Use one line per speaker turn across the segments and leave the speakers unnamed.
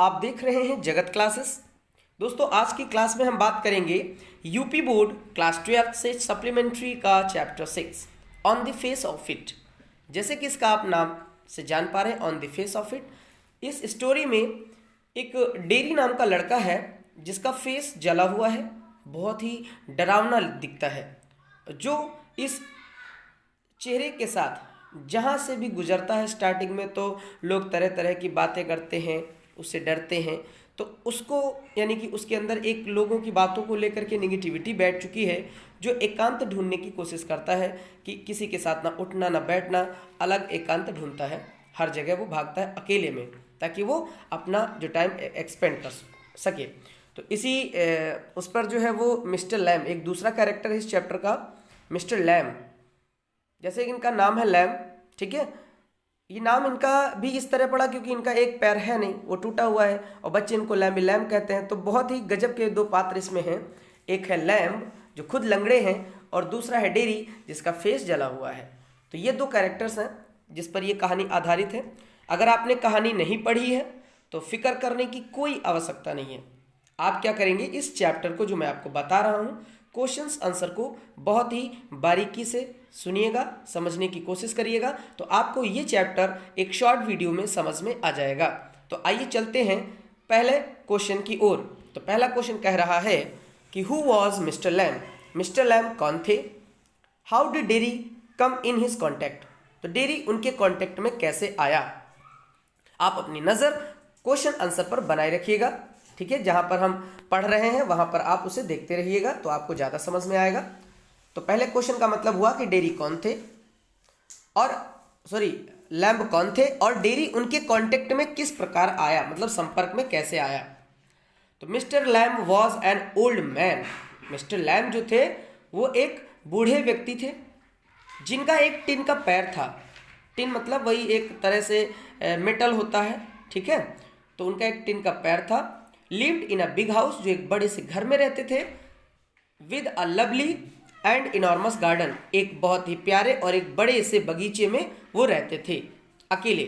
आप देख रहे हैं जगत क्लासेस। दोस्तों आज की क्लास में हम बात करेंगे यूपी बोर्ड क्लास 12 से सप्लीमेंट्री का chapter 6 on the face of it. जैसे कि इसका आप नाम से जान पा रहे हैं, on the face of it. इस स्टोरी में एक डेरी नाम का लड़का है जिसका फेस जला हुआ है, बहुत ही डरावना दिखता है, जो इस चेहरे के साथ जहाँ से भी गुजरता है स्टार्टिंग में तो लोग तरह तरह की बातें करते हैं, उससे डरते हैं। तो उसको यानी कि उसके अंदर एक लोगों की बातों को लेकर के नेगेटिविटी बैठ चुकी है, जो एकांत ढूंढने की कोशिश करता है कि किसी के साथ ना उठना ना बैठना, अलग एकांत ढूंढता है। हर जगह वो भागता है अकेले में ताकि वो अपना जो टाइम एक्सपेंड कर सके। तो इसी उस पर जो है वो मिस्टर लैम, एक दूसरा कैरेक्टर है इस चैप्टर का, मिस्टर लैम। जैसे कि इनका नाम है लैम, ठीक है। ये नाम इनका भी इस तरह पड़ा क्योंकि इनका एक पैर है नहीं, वो टूटा हुआ है और बच्चे इनको लैम्बी लैम कहते हैं। तो बहुत ही गजब के दो पात्र इसमें हैं। एक है लैम जो खुद लंगड़े हैं और दूसरा है डेरी जिसका फेस जला हुआ है। तो ये दो कैरेक्टर्स हैं जिस पर ये कहानी आधारित है। अगर आपने कहानी नहीं पढ़ी है तो फिक्र करने की कोई आवश्यकता नहीं है। आप क्या करेंगे, इस चैप्टर को जो मैं आपको बता रहा हूँ, क्वेश्चंस आंसर को बहुत ही बारीकी से सुनिएगा, समझने की कोशिश करिएगा, तो आपको ये चैप्टर एक शॉर्ट वीडियो में समझ में आ जाएगा। तो आइए चलते हैं पहले क्वेश्चन की ओर। तो पहला क्वेश्चन कह रहा है कि who was Mister Lamb. Mister Lamb कौन थे? How did Derry come in his contact. तो डेरी उनके कॉन्टैक्ट में कैसे आया। आप अपनी नज़र क्वेश्चन आंसर पर बनाए रखिएगा, ठीक है। जहां पर हम पढ़ रहे हैं वहां पर आप उसे देखते रहिएगा तो आपको ज़्यादा समझ में आएगा। तो पहले क्वेश्चन का मतलब हुआ कि डेरी कौन थे और लैम्ब कौन थे और डेरी उनके कांटेक्ट में किस प्रकार आया, मतलब संपर्क में कैसे आया। तो Mister lamb was an old man. Mister Lamb जो थे वो एक बूढ़े व्यक्ति थे जिनका एक टिन का पैर था। टिन मतलब वही एक तरह से मेटल होता है, ठीक है। तो उनका एक टिन का पैर था। Lived in a big house, जो एक बड़े से घर में रहते थे। With a lovely and enormous garden, एक बहुत ही प्यारे और एक बड़े से बगीचे में वो रहते थे अकेले।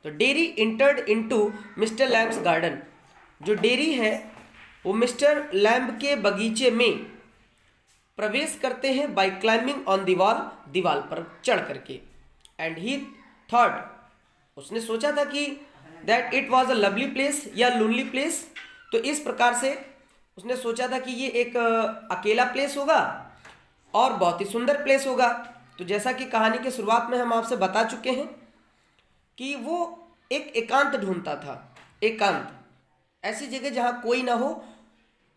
तो dairy entered into mister Lamb's garden. जो डेरी है वो मिस्टर लैम्ब के बगीचे में प्रवेश करते हैं बाय क्लाइंबिंग ऑन दीवार, दीवार पर चढ़ करके। एंड ही थॉट, उसने सोचा था कि that it was a lovely place या लोनली प्लेस। तो इस प्रकार से उसने सोचा था कि ये एक अकेला प्लेस होगा और बहुत ही सुंदर प्लेस होगा। तो जैसा कि कहानी के शुरुआत में हम आपसे बता चुके हैं कि वो एक एकांत ढूंढता था। एकांत, ऐसी जगह जहां कोई ना हो,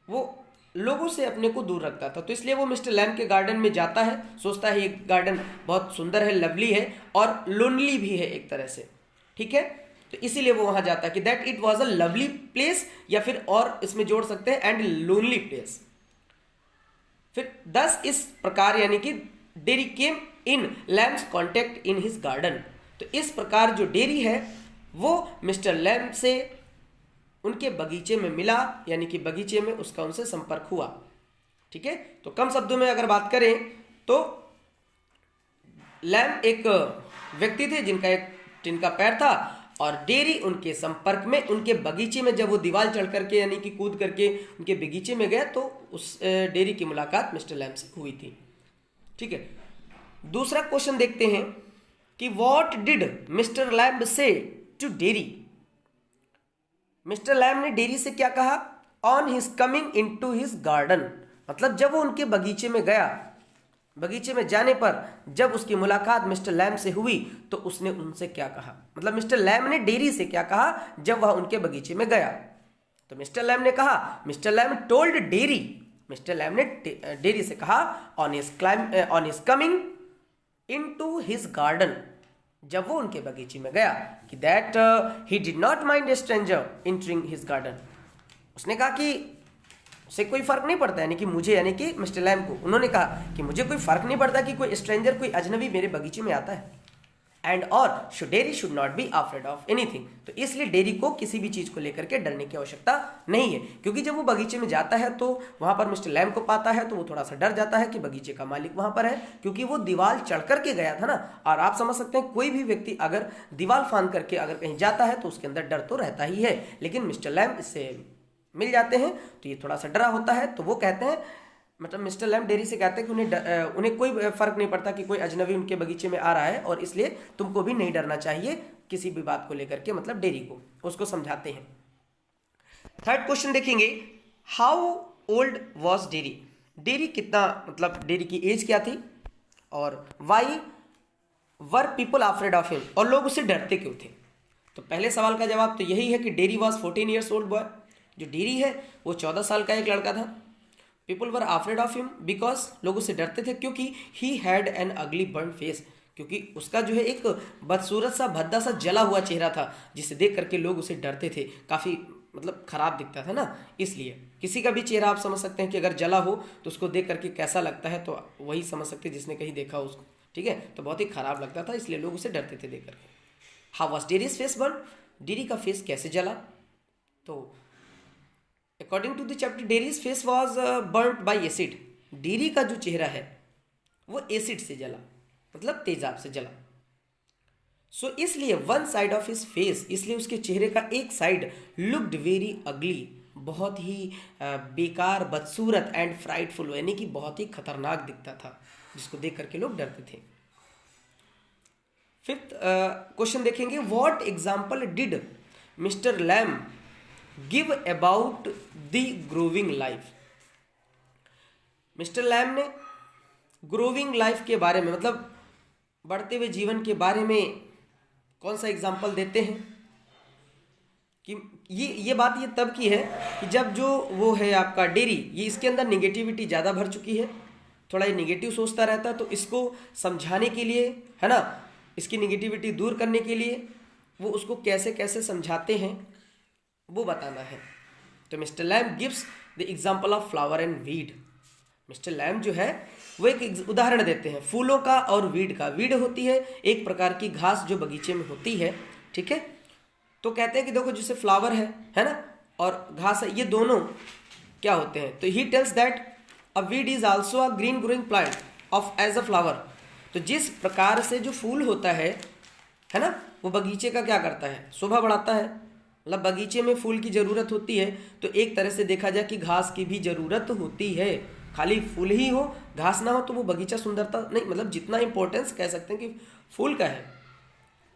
वो लोगों से अपने को दूर रखता था। तो इसलिए वो मिस्टर लैम्ब के गार्डन में जाता है, सोचता है ये गार्डन बहुत सुंदर है, लवली है और लोनली भी है एक तरह से, ठीक है। तो इसीलिए वो वहां जाता है कि that it was a lovely place, या फिर और इसमें जोड़ सकते हैं एंड लोनली प्लेस। फिर 10 इस प्रकार यानी कि dairy came in Lamb's contact in his garden. तो इस प्रकार जो डेरी है वो मिस्टर लैम्ब से उनके बगीचे में मिला, यानी कि बगीचे में उसका उनसे संपर्क हुआ, ठीक है। तो कम शब्दों में अगर बात करें तो लैम्ब एक व्यक्ति थे जिनका एक टिन का पैर था और डेरी उनके संपर्क में, उनके बगीचे में जब वो दीवार चढ़ करके यानी कि कूद करके उनके बगीचे में गया तो उस डेरी की मुलाकात मिस्टर लैम्ब से हुई थी, ठीक है। दूसरा क्वेश्चन देखते हैं कि व्हाट डिड मिस्टर लैम्ब से टू डेरी। मिस्टर लैम्ब ने डेरी से क्या कहा on his coming into his garden. मतलब जब वो उनके बगीचे में गया, बगीचे में जाने पर जब उसकी मुलाकात मिस्टर लैम्ब से हुई तो उसने उनसे क्या कहा, मतलब मिस्टर लैम्ब ने डेरी से क्या कहा जब वह उनके बगीचे में गया। तो मिस्टर लैम्ब ने कहा, mister Lamb told dairy, mister Lamb ने डेरी से कहा on his coming into his garden, जब वो उनके बगीचे में गया, कि that he did not mind a stranger entering his garden. उसने कहा कि उससे कोई फर्क नहीं पड़ता, यानी कि मुझे, यानी कि मिस्टर लैम्ब को उन्होंने कहा कि मुझे कोई फर्क नहीं पड़ता कि कोई स्ट्रेंजर, कोई अजनबी मेरे बगीचे में आता है। एंड और dairy should not be afraid of anything. तो इसलिए डेयरी को किसी भी चीज को लेकर के डरने की आवश्यकता नहीं है, क्योंकि जब वो बगीचे में जाता है तो वहां पर मिस्टर लैम को पाता है तो वो थोड़ा सा डर जाता है कि बगीचे का मालिक वहां पर है, क्योंकि वो दीवार चढ़ करके गया था ना। और आप समझ सकते हैं कोई भी व्यक्ति अगर दीवार फांद करके अगर कहीं जाता है तो उसके अंदर डर तो रहता ही है, लेकिन मिस्टर लैम इससे मिल जाते हैं तो ये थोड़ा सा डरा होता है। तो वो कहते हैं, मतलब मिस्टर लैम डेयरी से कहते हैं कि उन्हें कोई फर्क नहीं पड़ता कि कोई अजनबी उनके बगीचे में आ रहा है, और इसलिए तुमको भी नहीं डरना चाहिए किसी भी बात को लेकर के, मतलब डेयरी को उसको समझाते हैं। थर्ड क्वेश्चन देखेंगे, how old was dairy? Dairy कितना, मतलब डेयरी की एज क्या थी, और why were people afraid of him, और लोग उससे डरते क्यों थे? तो पहले सवाल का जवाब तो यही है कि dairy was 14 years old boy. जो डेयरी है वो 14 साल का एक लड़का था। People were afraid of him because, लोग उससे डरते थे क्योंकि ही हैड एन अगली बर्न फेस, क्योंकि उसका जो है एक बदसूरत सा भद्दा सा जला हुआ चेहरा था, जिसे देख करके लोग उसे डरते थे, काफ़ी मतलब खराब दिखता था ना। इसलिए किसी का भी चेहरा आप समझ सकते हैं कि अगर जला हो तो उसको देख करके कैसा लगता है, तो वही समझ सकते हैं जिसने कहीं देखा हो उसको, ठीक है। तो बहुत ही खराब लगता था, इसलिए लोग उसे डरते थे देख करके। How was Derry's face burn? Derry का फेस कैसे जला? तो according to the chapter Derry's face was burned by acid. Derry का जो चेहरा है वो एसिड से जला, मतलब तेजाब से जला। सो इसलिए one side of his face, इसलिए उसके चेहरे का एक साइड लुक्ड वेरी अगली, बहुत ही बेकार, बदसूरत, एंड फ्राइटफुल, यानी कि बहुत ही खतरनाक दिखता था, जिसको देख करके लोग डरते थे। फिफ्थ क्वेश्चन देखेंगे, what example did Mister Lamb give about the growing life? Mister Lamb ने ग्रोविंग लाइफ के बारे में, मतलब बढ़ते हुए जीवन के बारे में कौन सा एग्जाम्पल देते हैं? कि ये बात ये तब की है कि जब जो वो है आपका डेयरी, ये इसके अंदर निगेटिविटी ज़्यादा भर चुकी है, थोड़ा ये निगेटिव सोचता रहता है, तो इसको समझाने के लिए, है ना, इसकी निगेटिविटी दूर करने के लिए वो उसको कैसे कैसे समझाते हैं वो बताना है। तो Mister Lamb gives the example of flower and weed. Mister Lamb जो है वो एक उदाहरण देते हैं फूलों का और वीड का। वीड होती है एक प्रकार की घास जो बगीचे में होती है, ठीक है। तो कहते हैं कि देखो जैसे फ्लावर है ना, और घास है, ये दोनों क्या होते हैं? तो he tells that a weed is also a green growing plant of as a flower. तो जिस प्रकार से जो फूल होता है ना, वो बगीचे का क्या करता है? शोभा बढ़ाता है। मतलब बगीचे में फूल की ज़रूरत होती है, तो एक तरह से देखा जाए कि घास की भी ज़रूरत होती है। खाली फूल ही हो, घास ना हो तो वो बगीचा सुंदरता नहीं, मतलब जितना इम्पोर्टेंस कह सकते हैं कि फूल का है,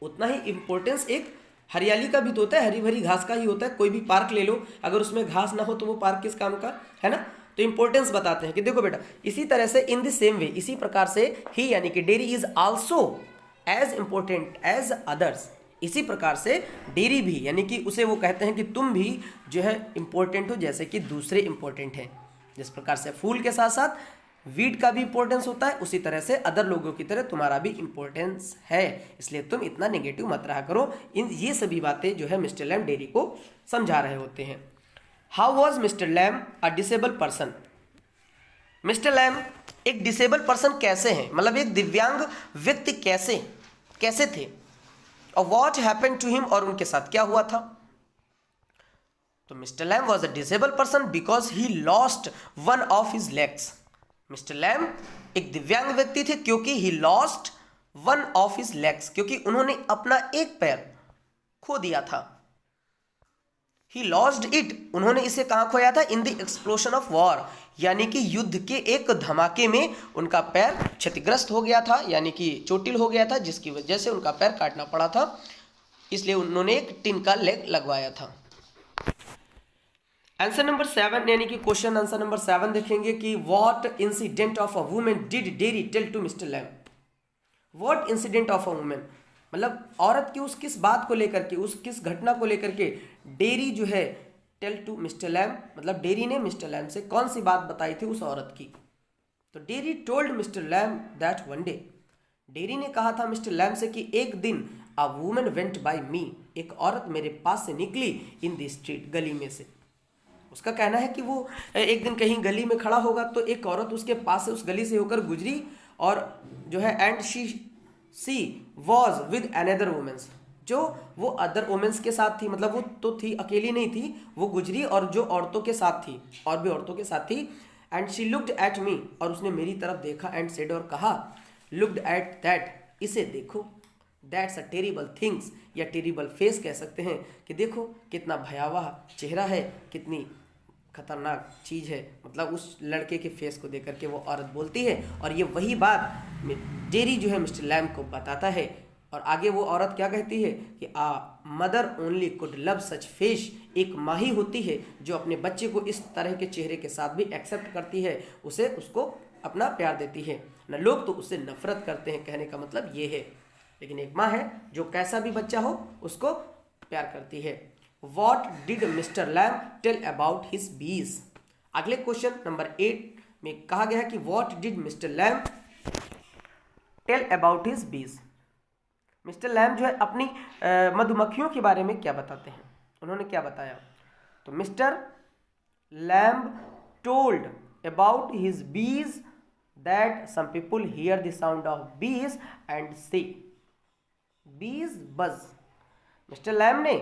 उतना ही इम्पोर्टेंस एक हरियाली का भी तो होता है, हरी भरी घास का ही होता है। कोई भी पार्क ले लो, अगर उसमें घास ना हो तो वो पार्क किस काम का, है ना। तो इंपॉर्टेंस बताते हैं कि देखो बेटा, इसी तरह से इन द सेम वे, इसी प्रकार से ही यानी कि Derry is also as important as others. इसी प्रकार से डेयरी भी, यानी कि उसे वो कहते हैं कि तुम भी जो है इंपॉर्टेंट हो जैसे कि दूसरे इंपॉर्टेंट हैं। जिस प्रकार से फूल के साथ साथ वीड का भी इंपॉर्टेंस होता है, उसी तरह से अदर लोगों की तरह तुम्हारा भी इंपॉर्टेंस है। इसलिए तुम इतना नेगेटिव मत रहा करो। ये सभी बातें जो है मिस्टर लैम डेयरी को समझा रहे होते हैं। How was Mister Lamb a disable person? Mister Lamb एक डिसेबल पर्सन कैसे हैं, मतलब एक दिव्यांग व्यक्ति कैसे थे, और व्हाट हैपेंड टू हिम, और उनके साथ क्या हुआ था। तो Mister Lamb was a disable person because he lost one of his legs. Mister Lamb एक दिव्यांग व्यक्ति थे क्योंकि he lost one of his legs, क्योंकि उन्होंने अपना एक पैर खो दिया था। ही लॉस्ट इट, उन्होंने इसे कहां खोया था? In the explosion of war, यानी कि युद्ध के एक धमाके में उनका पैर क्षतिग्रस्त हो गया था, यानी कि चोटिल हो गया था, जिसकी वजह से उनका पैर काटना पड़ा था। इसलिए उन्होंने एक टिन का लेग लगवाया था। आंसर नंबर 7, यानी कि क्वेश्चन आंसर नंबर 7 देखेंगे कि what incident of a women did Derry tell to Mister Lamb. What incident of a women, मतलब औरत की उस किस बात को लेकर के, उस किस घटना को लेकर के डेयरी जो है टेल टू मिस्टर लैम, मतलब डेयरी ने मिस्टर लैम से कौन सी बात बताई थी उस औरत की। तो Derry told Mister Lamb that one day, Derry ने कहा था मिस्टर लैम से कि एक दिन a woman went by me, एक औरत मेरे पास से निकली इन द स्ट्रीट, गली में से। उसका कहना है कि वो एक दिन कहीं गली में खड़ा होगा तो एक औरत उसके पास से उस गली से होकर गुजरी और जो है and she see was with another womens, जो वो अदर वुमेन्स के साथ थी, मतलब वो तो थी, अकेली नहीं थी, वो गुजरी और जो औरतों के साथ थी, और भी औरतों के साथ थी। And she looked at me, और उसने मेरी तरफ देखा, एंड सेड, और कहा, लुक्ड एट दैट, इसे देखो, दैट्स अ टेरिबल थिंग्स, या टेरिबल फेस कह सकते हैं, कि देखो कितना भयावह चेहरा है, कितनी खतरनाक चीज़ है। मतलब उस लड़के के फेस को देख करके वो औरत बोलती है, और ये वही बात डेरी जो है मिस्टर लैम्ब को बताता है। और आगे वो औरत क्या कहती है कि a mother only could love such face, एक माँ ही होती है जो अपने बच्चे को इस तरह के चेहरे के साथ भी एक्सेप्ट करती है, उसे उसको अपना प्यार देती है, न लोग तो उससे नफरत करते हैं। कहने का मतलब ये है, लेकिन एक माँ है जो कैसा भी बच्चा हो उसको प्यार करती है। What did Mr. Lamb tell about his bees? अगले क्वेश्चन नंबर 8 में कहा गया है कि What did Mr. Lamb tell about his bees? Mister Lamb जो है अपनी मधुमक्खियों के बारे में क्या बताते हैं, उन्होंने क्या बताया? तो Mister Lamb told about his bees that some people hear the sound of bees and say bees बज। मिस्टर लैम्ब ने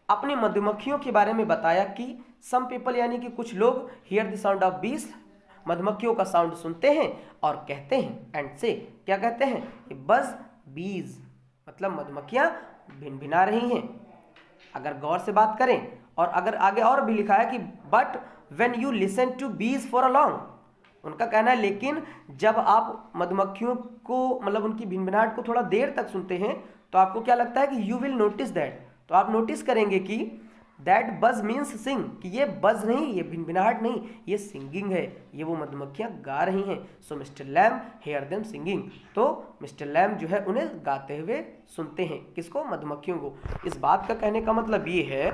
अपनी मधुमक्खियों के बारे में बताया कि सम पीपल यानी कि कुछ लोग हियर द साउंड ऑफ बीज, मधुमक्खियों का साउंड सुनते हैं और कहते हैं, एंड से क्या कहते हैं कि बज बीज, मतलब मधुमक्खियां भिनभिना रही हैं। अगर गौर से बात करें, और अगर आगे और भी लिखा है कि but when you listen to bees for a long, उनका कहना है लेकिन जब आप मधुमक्खियों को, मतलब उनकी भिनभिनाहट को थोड़ा देर तक सुनते हैं, तो आपको क्या लगता है कि यू विल नोटिस दैट, तो आप नोटिस करेंगे कि दैट बज मीन्स सिंग, कि ये बज नहीं, ये भिनभिनाहट नहीं, ये सिंगिंग है, ये वो मधुमक्खियां गा रही हैं। So Mister Lamb hear them singing, तो मिस्टर लैम्ब जो है उन्हें गाते हुए सुनते हैं। किसको? मधुमक्खियों को। इस बात का कहने का मतलब ये है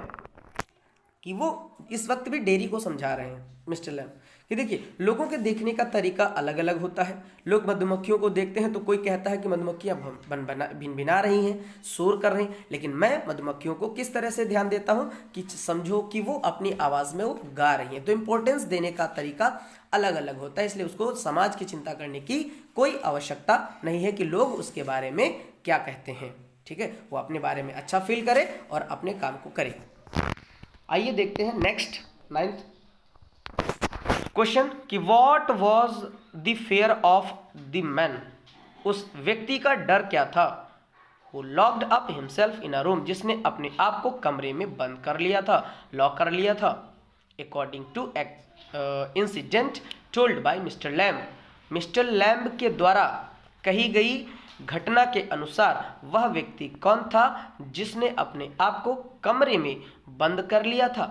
कि वो इस वक्त भी डेरी को समझा रहे हैं मिस्टर लैम्ब कि देखिए, लोगों के देखने का तरीका अलग अलग होता है। लोग मधुमक्खियों को देखते हैं तो कोई कहता है कि मधुमक्खियां भिनभिना रही हैं, शोर कर रही हैं, लेकिन मैं मधुमक्खियों को किस तरह से ध्यान देता हूं कि समझो कि वो अपनी आवाज़ में वो गा रही हैं। तो इम्पोर्टेंस देने का तरीका अलग अलग होता है, इसलिए उसको समाज की चिंता करने की कोई आवश्यकता नहीं है कि लोग उसके बारे में क्या कहते हैं। ठीक है, वो अपने बारे में अच्छा फील करे और अपने काम को करे। आइए देखते हैं नेक्स्ट 9th क्वेश्चन कि what was the fear of the man, उस व्यक्ति का डर क्या था? वो locked up himself in a room, जिसने अपने आप को कमरे में बंद कर लिया था, लॉक कर लिया था। According to incident told by mister Lamb, mister Lamb के द्वारा कही गई घटना के अनुसार वह व्यक्ति कौन था जिसने अपने आप को कमरे में बंद कर लिया था?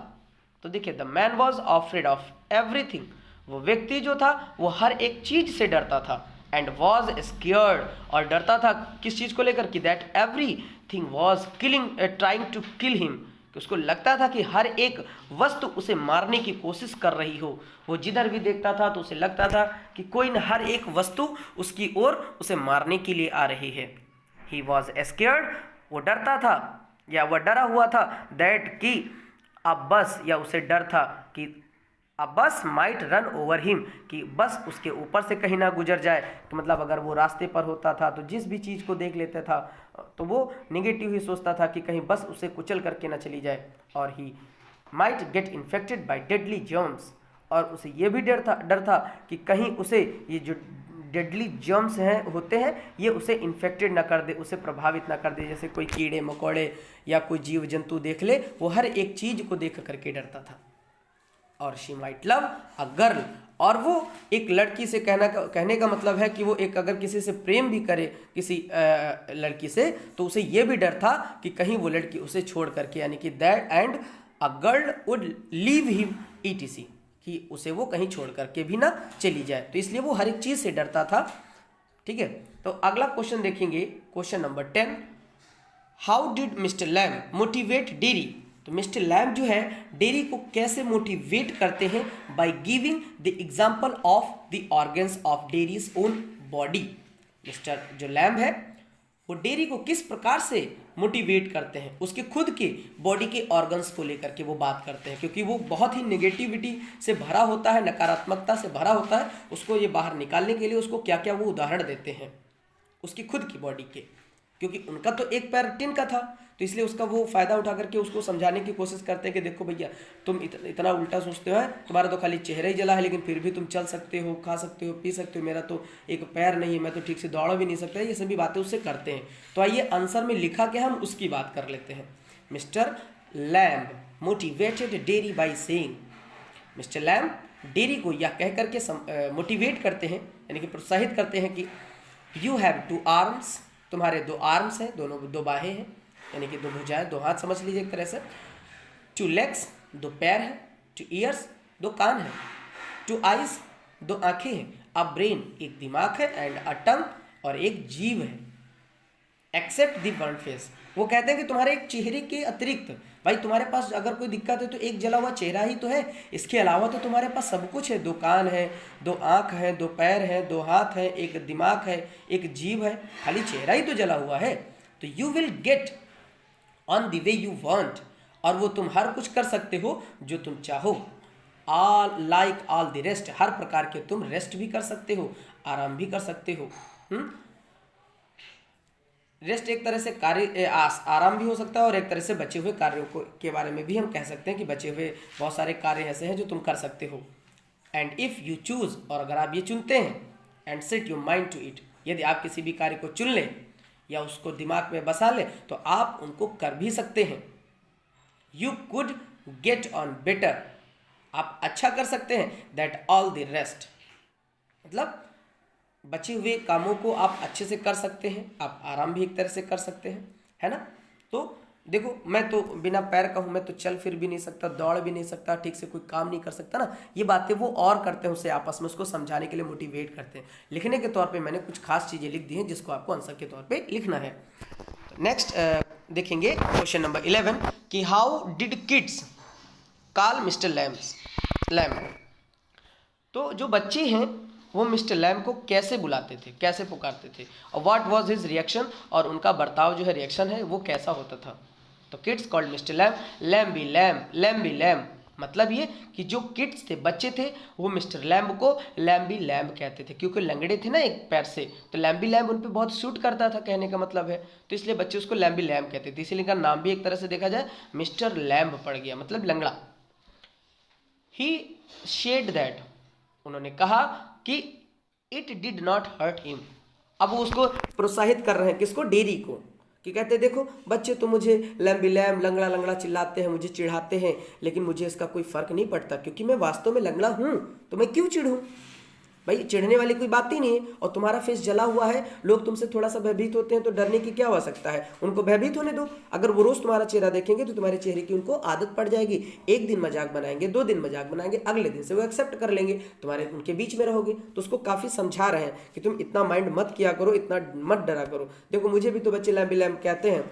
तो देखिए, the man was afraid of everything, वो व्यक्ति जो था वो हर एक चीज से डरता था। एंड वॉज स्कियर्ड, और डरता था किस चीज को लेकर कि that everything was killing trying to kill him, कि उसको लगता था कि हर एक वस्तु उसे मारने की कोशिश कर रही हो। वो जिधर भी देखता था तो उसे लगता था कि कोई न हर एक वस्तु उसकी ओर उसे मारने के लिए आ रही है। ही वॉज स्केयर्ड, वो डरता था या वह डरा हुआ था, दैट कि अब बस, या उसे डर था कि अब बस माइट रन ओवर हिम, कि बस उसके ऊपर से कहीं ना गुजर जाए। कि मतलब अगर वो रास्ते पर होता था तो जिस भी चीज़ को देख लेता था तो वो नेगेटिव ही सोचता था कि कहीं बस उसे कुचल करके ना चली जाए। और he might get infected by deadly germs, और उसे ये भी डर था कि कहीं उसे ये जो डेडली जर्म्स होते हैं ये उसे इन्फेक्टेड ना कर दे, उसे प्रभावित ना कर दे। जैसे कोई कीड़े मकोड़े या कोई जीव जंतु देख ले, वो हर एक चीज़ को देख करके डरता था। और she might love a girl, और वो एक लड़की से कहने का मतलब है कि वो एक अगर किसी से प्रेम भी करे किसी लड़की से, तो उसे ये भी डर था कि कहीं वो लड़की उसे छोड़ करके, यानी कि that and a girl would leave him etc, कि उसे वो कहीं छोड़ करके भी ना चली जाए। तो इसलिए वो हर एक चीज़ से डरता था। ठीक है, तो अगला क्वेश्चन देखेंगे, question number 10, how did mister lamb motivate dairy. तो मिस्टर लैम्ब जो है डेरी को कैसे मोटिवेट करते हैं? By giving the example of the organs of dairies own body. Mister जो लैम्ब है वो डेरी को किस प्रकार से मोटिवेट करते हैं, उसके खुद के बॉडी के ऑर्गन्स को लेकर के वो बात करते हैं, क्योंकि वो बहुत ही नेगेटिविटी से भरा होता है, नकारात्मकता से भरा होता है। उसको ये बाहर निकालने के लिए उसको क्या क्या वो उदाहरण देते हैं, उसकी खुद की बॉडी के, क्योंकि उनका तो एक पैर टिन का था, तो इसलिए उसका वो फ़ायदा उठा करके उसको समझाने की कोशिश करते हैं कि देखो भैया तुम इतना उल्टा सोचते हो, तुम्हारा तो खाली चेहरा ही जला है, लेकिन फिर भी तुम चल सकते हो, खा सकते हो, पी सकते हो, मेरा तो एक पैर नहीं है, मैं तो ठीक से दौड़ भी नहीं सकता। ये सभी बातें उससे करते हैं। तो आइए आंसर में लिखा क्या, हम उसकी बात कर लेते हैं। Mister lamb motivated dairy by saying, mister Lamb dairy को यह कह करके मोटिवेट करते हैं, यानी कि प्रोत्साहित करते हैं कि यू हैव 2 आर्म्स, तुम्हारे 2 आर्म्स हैं, दोनों 2 बाहें हैं, यानी कि 2 भुजाएं, 2 हाथ समझ लीजिए एक तरह से। 2 लेग्स, 2 पैर हैं। 2 ईयर्स, 2 कान हैं। 2 आइज, 2 आंखें हैं। अ ब्रेन, एक दिमाग है। एंड अ टंग, और एक जीभ है। एक्सेप्ट दी बर्न फेस, वो कहते हैं कि तुम्हारे एक चेहरे के अतिरिक्त, भाई तुम्हारे पास अगर कोई दिक्कत है तो एक जला हुआ चेहरा ही तो है, इसके अलावा तो तुम्हारे पास सब कुछ है। 2 कान है, 2 आँख है, 2 पैर है, 2 हाथ है, एक दिमाग है, एक जीभ है, खाली चेहरा ही तो जला हुआ है। तो you will get on the way you want, और वो तुम हर कुछ कर सकते हो जो तुम चाहो। All like all the rest, हर प्रकार के तुम रेस्ट भी कर सकते हो, आराम भी कर सकते हो। रेस्ट एक तरह से कार्य आराम भी हो सकता है, और एक तरह से बचे हुए कार्यों को के बारे में भी हम कह सकते हैं कि बचे हुए बहुत सारे कार्य ऐसे हैं जो तुम कर सकते हो। एंड इफ़ यू चूज, और अगर आप ये चुनते हैं, and set your mind to it, यदि आप किसी भी कार्य को चुन लें या उसको दिमाग में बसा लें तो आप उनको कर भी सकते हैं। You could get on better, आप अच्छा कर सकते हैं। दैट ऑल द रेस्ट, मतलब बचे हुए कामों को आप अच्छे से कर सकते हैं, आप आराम भी एक तरह से कर सकते हैं, है ना। तो देखो, मैं तो बिना पैर का हूँ, मैं तो चल फिर भी नहीं सकता, दौड़ भी नहीं सकता, ठीक से कोई काम नहीं कर सकता ना। ये बातें वो और करते हैं, उसे आपस में उसको समझाने के लिए मोटिवेट करते हैं। लिखने के तौर पे मैंने कुछ खास चीज़ें लिख दी हैं जिसको आपको आंसर के तौर पे लिखना है। नेक्स्ट देखेंगे क्वेश्चन नंबर 11 कि how did kids call mister lamb. तो जो बच्चे हैं वो मिस्टर लैम्ब को कैसे बुलाते थे, कैसे पुकारते थे, और व्हाट वाज हिज रिएक्शन, और उनका बर्ताव जो है, रिएक्शन है, वो कैसा होता था। तो kids called Mister Lamb Lambie Lamb, Lambie Lamb, मतलब ये कि जो किड्स थे, बच्चे थे, वो मिस्टर लैम्ब को लैम्बी लैम्ब कहते थे, क्योंकि लंगड़े थे ना एक पैर से, तो लैम्बी लैम्ब उन पर बहुत सूट करता था, कहने का मतलब है। तो इसलिए बच्चे उसको लैम्बी लैम्ब कहते थे, इसीलिए इनका नाम भी एक तरह से देखा जाए मिस्टर लैम्ब पड़ गया, मतलब लंगड़ा। ही शेड दैट, उन्होंने कहा कि it did not hurt him. अब वो उसको प्रोत्साहित कर रहे हैं, किसको, डेरी को, कि कहते देखो बच्चे तो मुझे लैम्बी लैम्ब, लंगड़ा लंगड़ा चिल्लाते हैं, मुझे चिढ़ाते हैं, लेकिन मुझे इसका कोई फर्क नहीं पड़ता, क्योंकि मैं वास्तव में लंगड़ा हूँ, तो मैं क्यों चिढ़ूँ। भाई चिढ़ने वाली कोई बात ही नहीं है। और तुम्हारा फेस जला हुआ है, लोग तुमसे थोड़ा सा भयभीत होते हैं, तो डरने की क्या हो सकता है, उनको भयभीत होने दो। अगर वो रोज तुम्हारा चेहरा देखेंगे तो तुम्हारे चेहरे की उनको आदत पड़ जाएगी। एक दिन मजाक बनाएंगे, 2 दिन मजाक बनाएंगे, अगले दिन से वो एक्सेप्ट कर लेंगे, तुम्हारे उनके बीच में रहोगे। तो उसको काफ़ी समझा रहे हैं कि तुम इतना माइंड मत किया करो, इतना मत डरा करो। देखो मुझे भी तो बच्चे लैम्बी लैम्ब कहते हैं,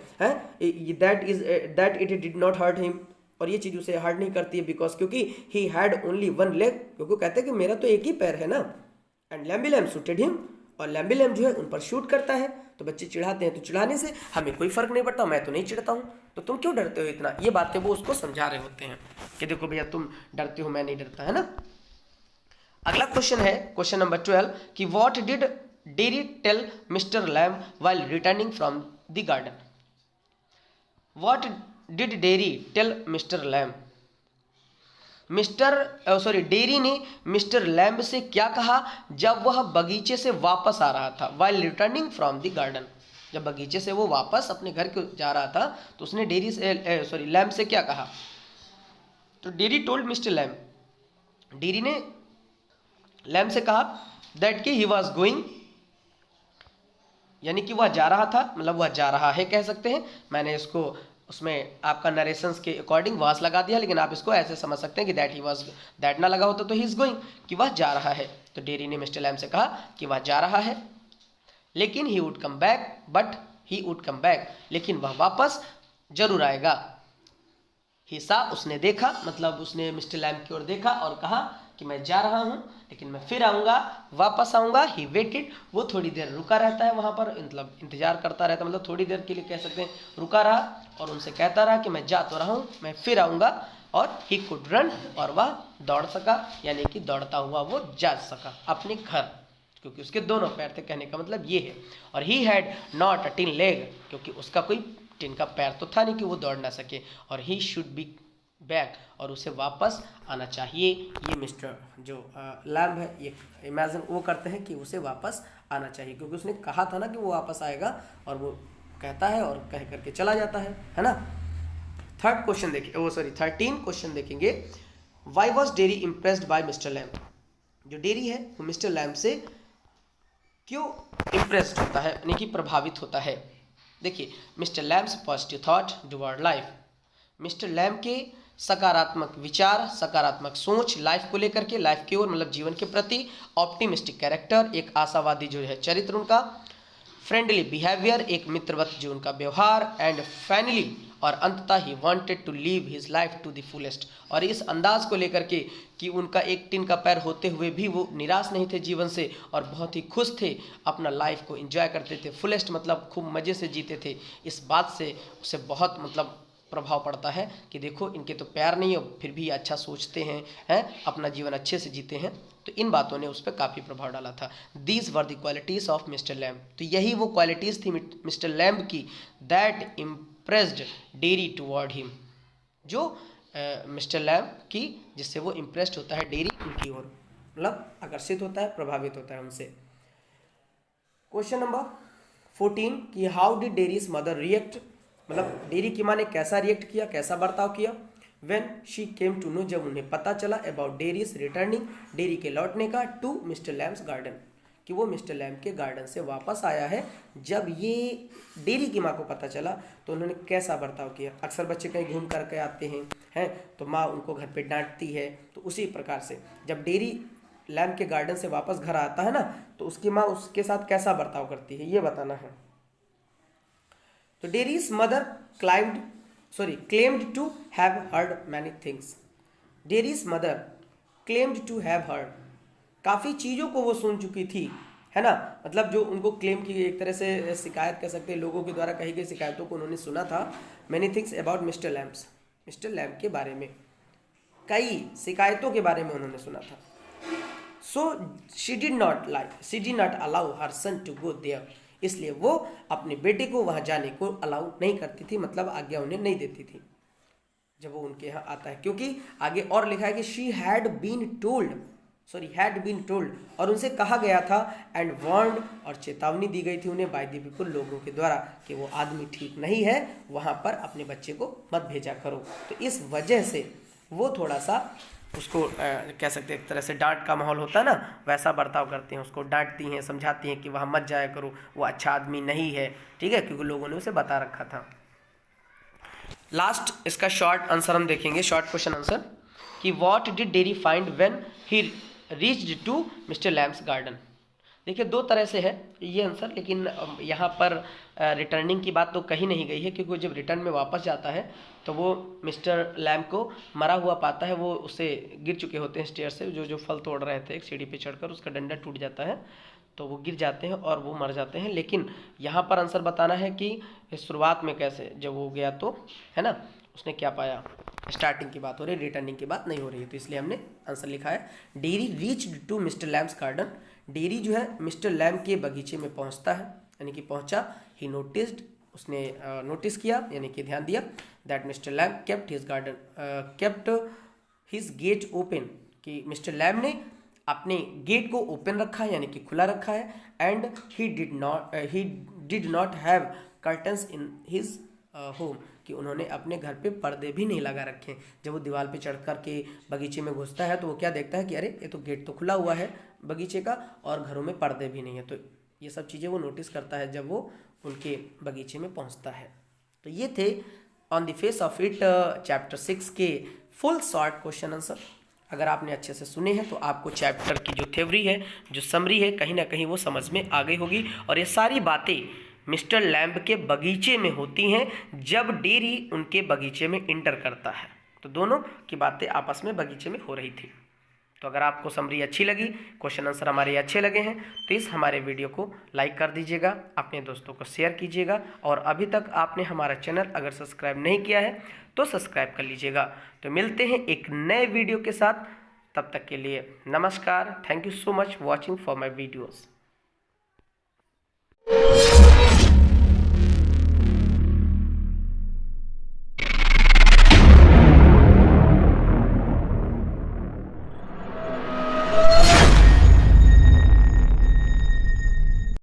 that it did not hurt him, और ये चीज़ उसे हर्ट नहीं करती है, बिकॉज क्योंकि ही हैड ओनली 1 लेग, क्योंकि कहते हैं कि मेरा तो एक ही पैर है ना। एंड लैम्बी लैम्ब शूटेड हिम, और लैम्बी लैम्ब जो है उन पर शूट करता है। तो बच्चे चिढ़ाते हैं, तो चिढ़ाने से हमें कोई फर्क नहीं पड़ता, मैं तो नहीं चिढ़ता हूँ, तो तुम क्यों डरते हो इतना। ये बातें वो उसको समझा रहे होते हैं कि देखो भैया तुम डरते हो, मैं नहीं डरता, है ना। अगला क्वेश्चन है क्वेश्चन नंबर 12 कि what did Derry tell mister Lamb while returning from the garden. What did Derry tell mister Lamb, Derry ने मिस्टर लैम्ब से क्या कहा जब वह बगीचे से वापस आ रहा था। While returning from the garden, जब बगीचे से वो वापस अपने घर को जा रहा था तो उसने लैम्ब से क्या कहा। तो dairy told mister Lamb, Derry ने लैम्ब से कहा दैट कि ही वॉज गोइंग, यानी कि वह जा रहा था, मतलब वह जा रहा है कह सकते हैं। मैंने इसको उसमें आपका नरेशंस के अकॉर्डिंग वास लगा दिया, लेकिन आप इसको ऐसे समझ सकते हैं कि दैट ही वाज, दैट ना लगा होता तो ही इज गोइंग, कि वह जा रहा है। तो डेरी ने मिस्टर लैम्ब से कहा कि वह जा रहा है, लेकिन he would come back, but he would come back, लेकिन वह वापस जरूर आएगा। हिस्सा उसने देखा, मतलब उसने मिस्टर लैम्ब की ओर देखा और कहा कि मैं जा रहा हूँ, लेकिन मैं फिर आऊँगा, वापस आऊँगा। ही वेटेड, वो थोड़ी देर रुका रहता है वहाँ पर, मतलब इंतजार करता रहता है, मतलब थोड़ी देर के लिए कह सकते हैं रुका रहा, और उनसे कहता रहा कि मैं जा तो रहा हूँ, मैं फिर आऊँगा। और ही कुड रन, और वह दौड़ सका, यानी कि दौड़ता हुआ वो जा सका अपने घर। क्योंकि उसके दोनों पैर थे, कहने का मतलब ये है। और he had not a tin leg, क्योंकि उसका कोई टिन का पैर तो था नहीं कि वो दौड़ ना सके। और ही शुड बी बैक, और उसे वापस आना चाहिए। ये मिस्टर जो लैम्ब है, ये इमेजिन वो करते हैं कि उसे वापस आना चाहिए, क्योंकि उसने कहा था ना कि वो वापस आएगा, और वो कहता है और कह करके चला जाता है ना। थर्ड क्वेश्चन देखिए, वो सॉरी 13 क्वेश्चन देखेंगे। Why was dairy impressed by mister Lamb, जो डेरी है वो मिस्टर लैम्ब से क्यों इम्प्रेस्ड होता है, यानी कि प्रभावित होता है। देखिए, mister Lamb's positive thought toward life, mister Lamb के सकारात्मक विचार, सकारात्मक सोच लाइफ को लेकर के, लाइफ की ओर मतलब जीवन के प्रति, ऑप्टिमिस्टिक कैरेक्टर, एक आशावादी जो है चरित्र उनका, फ्रेंडली बिहेवियर, एक मित्रवत जो उनका व्यवहार, एंड फाइनली और अंततः he wanted to live his life to the fullest, और इस अंदाज को लेकर के कि उनका एक टिन का पैर होते हुए भी वो निराश नहीं थे जीवन से, और बहुत ही खुश थे, अपना लाइफ को एंजॉय करते थे। फुलेस्ट मतलब खूब मज़े से जीते थे। इस बात से उसे बहुत मतलब प्रभाव पड़ता है कि देखो इनके तो पैर नहीं है, फिर भी अच्छा सोचते हैं, अपना जीवन अच्छे से जीते हैं। तो इन बातों ने उस पर काफ़ी प्रभाव डाला था। These were the qualities of mister lamb, तो यही वो क्वालिटीज़ थी मिस्टर लैम्ब की, that impressed dairy toward him, जो मिस्टर लैम्ब की जिससे वो इम्प्रेस्ड होता है डेरी उनकी ओर, मतलब आकर्षित होता है, प्रभावित होता है उनसे। क्वेश्चन नंबर 14 कि how did Derry's mother react, मतलब डेरी की माँ ने कैसा रिएक्ट किया, कैसा बर्ताव किया। When she came to know, जब उन्हें पता चला, अबाउट डेरीज रिटर्निंग, डेरी के लौटने का, टू मिस्टर लैम्ब्स गार्डन, कि वो मिस्टर लैम्ब के गार्डन से वापस आया है। जब ये डेरी की माँ को पता चला तो उन्होंने कैसा बर्ताव किया। अक्सर बच्चे कहीं घूम करके आते हैं तो माँ उनको घर पे डांटती है, तो उसी प्रकार से जब डेरी लैम्ब के गार्डन से वापस घर आता है ना, तो उसकी माँ उसके साथ कैसा बर्ताव करती है, ये बताना है। तो dairies mother claimed to have heard many things. Dairies mother claimed to have heard, काफ़ी चीज़ों को वो सुन चुकी थी, है ना। मतलब जो उनको क्लेम की, एक तरह से शिकायत कह सकते हैं, लोगों के द्वारा कही गई शिकायतों को उन्होंने सुना था। Many things about mister Lamb's, mister Lamb के बारे में कई शिकायतों के बारे में उन्होंने सुना था। So she did not allow her son to go there, इसलिए वो अपने बेटे को वहाँ जाने को अलाउ नहीं करती थी, मतलब आज्ञा उन्हें नहीं देती थी जब वो उनके यहाँ आता है। क्योंकि आगे और लिखा है कि शी हैड बीन टोल्ड, और उनसे कहा गया था, एंड वार्न्ड, और चेतावनी दी गई थी उन्हें, बाय द पीपल, लोगों के द्वारा, कि वो आदमी ठीक नहीं है, वहाँ पर अपने बच्चे को मत भेजा करो। तो इस वजह से वो थोड़ा सा उसको कह सकते हैं एक तरह से डांट का माहौल होता है ना, वैसा बर्ताव करते हैं, उसको डांटती हैं, समझाती हैं कि वहाँ मत जाया करो, वो अच्छा आदमी नहीं है, ठीक है, क्योंकि लोगों ने उसे बता रखा था। लास्ट इसका शॉर्ट आंसर हम देखेंगे, शॉर्ट क्वेश्चन आंसर, कि what did Derry find when he reached to mister Lamb's garden. देखिए, दो तरह से है ये आंसर, लेकिन यहाँ पर रिटर्निंग की बात तो कही नहीं गई है, क्योंकि जब रिटर्न में वापस जाता है तो वो मिस्टर लैम्ब को मरा हुआ पाता है। वो उससे गिर चुके होते हैं स्टेयर से, जो फल तोड़ रहे थे, एक सीढ़ी पे चढ़कर उसका डंडा टूट जाता है, तो वो गिर जाते हैं और वो मर जाते हैं। लेकिन यहाँ पर आंसर बताना है कि शुरुआत में कैसे जब वो गया तो, है ना, उसने क्या पाया। स्टार्टिंग की बात हो रही है, रिटर्निंग की बात नहीं हो रही है, तो इसलिए हमने आंसर लिखा है Derry reached to mister Lamb's garden. Derry जो है मिस्टर लैम्ब के बगीचे में पहुंचता है, यानी कि पहुंचा। ही नोटिस्ड, उसने नोटिस किया, यानी कि ध्यान दिया, that mister Lamb kept his gate open, कि मिस्टर लैम्ब ने अपने गेट को ओपन रखा है, यानी कि खुला रखा है। And he did not have curtains in his home, कि उन्होंने अपने घर पे पर्दे भी नहीं लगा रखे। जब वो दीवार पे चढ़ कर के बगीचे में घुसता है तो वो क्या देखता है कि अरे ये तो गेट तो खुला हुआ है बगीचे का, और घरों में पर्दे भी नहीं है। तो ये सब चीज़ें वो नोटिस करता है जब वो उनके बगीचे में पहुंचता है। तो ये थे on the face of it chapter 6 के फुल शॉर्ट क्वेश्चन आंसर। अगर आपने अच्छे से सुने हैं तो आपको चैप्टर की जो थ्योरी है, जो समरी है, कहीं ना कहीं वो समझ में आ गई होगी। और ये सारी बातें मिस्टर लैम्ब के बगीचे में होती हैं जब डेरी उनके बगीचे में इंटर करता है, तो दोनों की बातें आपस में बगीचे में हो रही थी। तो अगर आपको समरी अच्छी लगी, क्वेश्चन आंसर हमारे अच्छे लगे हैं, तो इस हमारे वीडियो को लाइक कर दीजिएगा, अपने दोस्तों को शेयर कीजिएगा, और अभी तक आपने हमारा चैनल अगर सब्सक्राइब नहीं किया है तो सब्सक्राइब कर लीजिएगा। तो मिलते हैं एक नए वीडियो के साथ, तब तक के लिए नमस्कार। Thank you so much watching for my videos.